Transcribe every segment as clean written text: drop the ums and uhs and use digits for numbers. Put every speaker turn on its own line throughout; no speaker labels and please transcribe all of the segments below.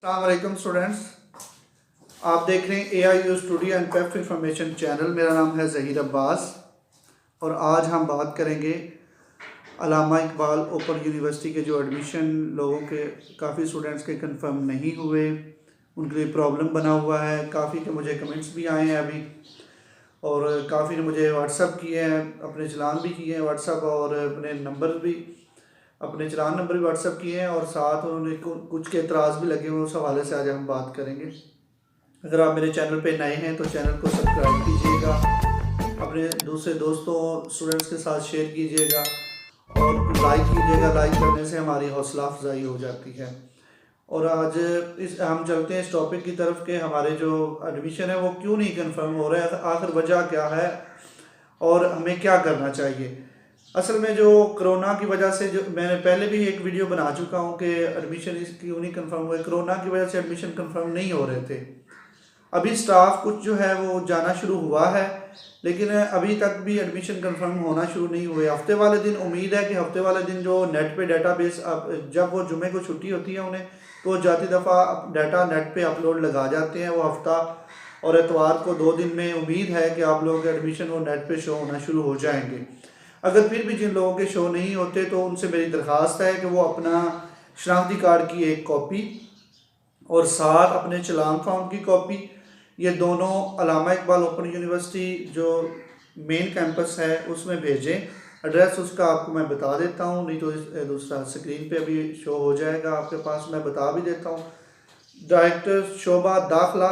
अस्सलाम वालेकुम स्टूडेंट्स, आप देख रहे हैं AIU स्टूडियो एंड पेफ इंफॉर्मेशन चैनल। मेरा नाम है ज़हीर अब्बास और आज हम बात करेंगे अल्लामा इकबाल ओपन यूनिवर्सिटी के जो एडमिशन लोगों के काफ़ी स्टूडेंट्स के कंफर्म नहीं हुए, उनके लिए प्रॉब्लम बना हुआ है। काफ़ी के मुझे कमेंट्स भी आए हैं अभी और काफ़ी ने मुझे व्हाट्सअप किए हैं, अपने चलान भी किए हैं व्हाट्सअप और अपने चलान नंबर भी व्हाट्सअप किए हैं और साथ उन्होंने कुछ के एतराज़ भी लगे हुए, उस हवाले से आज हम बात करेंगे। अगर आप मेरे चैनल पे नए हैं तो चैनल को सब्सक्राइब कीजिएगा, अपने दूसरे दोस्तों स्टूडेंट्स के साथ शेयर कीजिएगा और लाइक कीजिएगा। लाइक करने से हमारी हौसला अफजाई हो जाती है। और आज हम चलते हैं इस टॉपिक की तरफ कि हमारे जो एडमिशन है वो क्यों नहीं कंफर्म हो रहा है, आखिर वजह क्या है और हमें क्या करना चाहिए। असल में जो कोरोना की वजह से, जो मैंने पहले भी एक वीडियो बना चुका हूँ कि एडमिशन क्यों नहीं कंफर्म हुए। कोरोना की वजह से एडमिशन कंफर्म नहीं हो रहे थे। अभी स्टाफ कुछ जो है वो जाना शुरू हुआ है, लेकिन अभी तक भी एडमिशन कंफर्म होना शुरू नहीं हुए। हफ्ते वाले दिन उम्मीद है कि हफ्ते वाले दिन जो नेट पे डेटाबेस, जब वो जुमे को छुट्टी होती है उन्हें, तो जाती दफ़ा डाटा नेट पे अपलोड लगा जाते हैं। वो हफ्ता और एतवार को 2 दिन में उम्मीद है कि आप लोगों के एडमिशन वो नेट पे शो होना शुरू हो जाएंगे। अगर फिर भी जिन लोगों के शो नहीं होते तो उनसे मेरी दरख्वास्त है कि वो अपना शनाख्ती कार्ड की एक कॉपी और साथ अपने चलान फॉर्म की कॉपी, ये दोनों अल्लामा इकबाल ओपन यूनिवर्सिटी जो मेन कैंपस है उसमें भेजें। एड्रेस उसका आपको मैं बता देता हूँ, नहीं तो दूसरा स्क्रीन पे अभी शो हो जाएगा आपके पास, मैं बता भी देता हूँ। डायरेक्टर शोबा दाखिला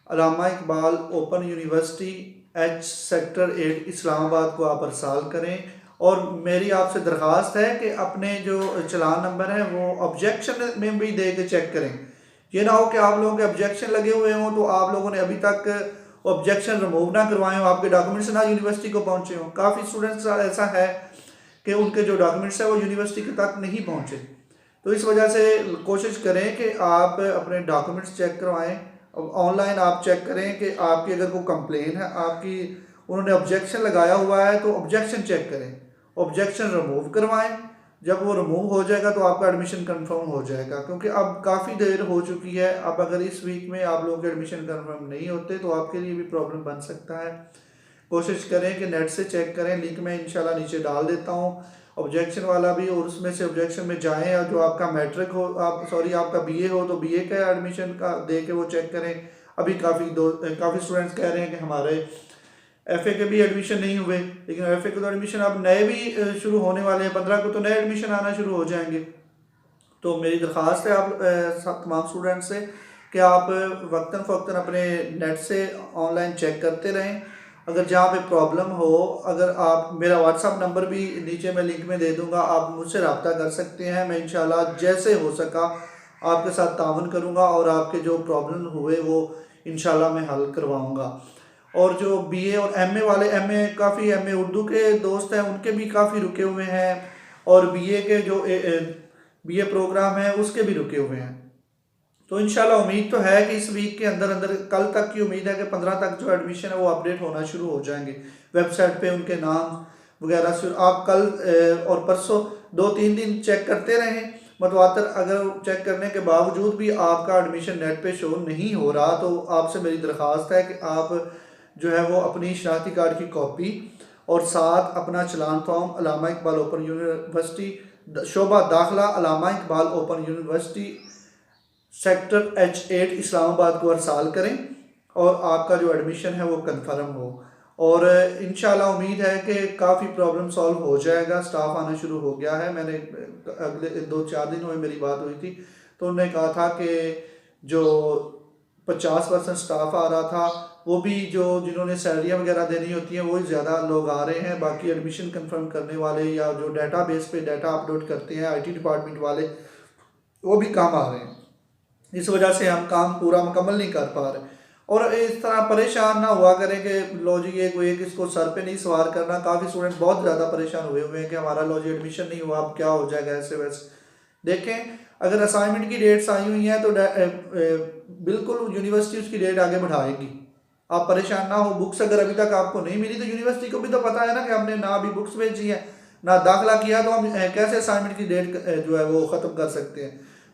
Allama Iqbal open university H sector 8 Islamabad को आप अरसाल करें। और मेरी आपसे दरख्वास्त है कि अपने जो चलान नंबर है वो ऑब्जेक्शन में भी दे के चेक करें। ये ना हो कि आप लोगों के ऑब्जेक्शन लगे हुए हों तो आप लोगों ने अभी तक ऑब्जेक्शन रिमूव ना करवाए हों, आपके डॉक्यूमेंट्स ना यूनिवर्सिटी को पहुँचे हों। काफ़ी स्टूडेंट्स ऐसा है कि उनके जो डॉक्यूमेंट्स है वो यूनिवर्सिटी तक नहीं पहुँचे। तो इस वजह से कोशिश करें कि आप अपने डॉक्यूमेंट्स चेक करवाएं। ऑनलाइन आप चेक करें कि आपकी अगर कोई कंप्लेन है, आपकी उन्होंने ऑब्जेक्शन लगाया हुआ है तो ऑब्जेक्शन चेक करें, ऑब्जेक्शन रिमूव करवाएं। जब वो रिमूव हो जाएगा तो आपका एडमिशन कंफर्म हो जाएगा, क्योंकि अब काफ़ी देर हो चुकी है। अब अगर इस वीक में आप लोगों के एडमिशन कंफर्म नहीं होते तो आपके लिए भी प्रॉब्लम बन सकता है। कोशिश करें कि नेट से चेक करें, लिंक में इंशाल्लाह नीचे डाल देता हूँ ऑब्जेक्शन वाला भी, और उसमें से ऑब्जेक्शन में जाएं। या जो आपका मैट्रिक हो, आपका BA हो तो BA का एडमिशन का दे के वो चेक करें। अभी काफ़ी स्टूडेंट्स कह रहे हैं कि हमारे FA के भी एडमिशन नहीं हुए, लेकिन FA के तो एडमिशन अब नए भी शुरू होने वाले हैं। 15 को तो नए एडमिशन आना शुरू हो जाएंगे। तो मेरी दरख्वास्त है आप तमाम स्टूडेंट्स से कि आप वक्तन फ़वक्तन अपने नेट से ऑनलाइन चेक करते रहें। अगर जहाँ पे प्रॉब्लम हो, अगर आप, मेरा व्हाट्सअप नंबर भी नीचे मैं लिंक में दे दूँगा, आप मुझसे रब्ता कर सकते हैं। मैं इंशाल्लाह जैसे हो सका आपके साथ तावन करूँगा और आपके जो प्रॉब्लम हुए वो इंशाल्लाह मैं हल करवाऊँगा। और जो BA और MA वाले, काफ़ी MA उर्दू के दोस्त हैं, उनके भी काफ़ी रुके हुए हैं, और BA के जो BA प्रोग्राम है उसके भी रुके हुए हैं। तो इंशाल्लाह उम्मीद तो है कि इस वीक के अंदर कल तक की उम्मीद है कि 15 तक जो एडमिशन है वो अपडेट होना शुरू हो जाएंगे वेबसाइट पे, उनके नाम वगैरह से। आप कल और परसों 2-3 दिन चेक करते रहें मतवातर। अगर चेक करने के बावजूद भी आपका एडमिशन नेट पे शो नहीं हो रहा तो आपसे मेरी दरख्वास्त है कि आप जो है वो अपनी शनाख्ती कार्ड की कॉपी और साथ अपना challan form Allama Iqbal open university शोबा दाखिला Allama Iqbal open university sector H8 Islamabad को अरसाल करें और आपका जो एडमिशन है वो कंफर्म हो। और इंशाल्लाह उम्मीद है कि काफ़ी प्रॉब्लम सॉल्व हो जाएगा। स्टाफ आना शुरू हो गया है। मैंने अगले 2-4 दिन हुए मेरी बात हुई थी तो उन्होंने कहा था कि जो 50% स्टाफ आ रहा था वो भी जिन्होंने सैलरियाँ वगैरह देनी होती हैं वो ही ज़्यादा लोग आ रहे हैं। बाकी एडमिशन कंफर्म करने वाले या जो डेटाबेस पे डाटा अपलोड करते हैं IT डिपार्टमेंट वाले, वो भी काम आ रहे हैं। इस वजह से हम काम पूरा मुकम्मल नहीं कर पा रहे। और इस तरह परेशान ना हुआ करें कि लो जी ये कोई एक इसको सर पे नहीं सवार करना। काफ़ी स्टूडेंट बहुत ज़्यादा परेशान हुए हैं कि हमारा लो जी एडमिशन नहीं हुआ, अब क्या हो जाएगा, ऐसे वैसे। देखें, अगर असाइनमेंट की डेट्स आई हुई हैं तो बिल्कुल यूनिवर्सिटी उसकी डेट आगे बढ़ाएगी। आप परेशान ना हो। बुक्स अगर अभी तक आपको नहीं मिली तो यूनिवर्सिटी को भी तो पता है ना कि हमने ना अभी बुक्स भेजी है ना दाखिला किया, तो हम कैसे असाइनमेंट की डेट जो है वो ख़त्म कर सकते हैं।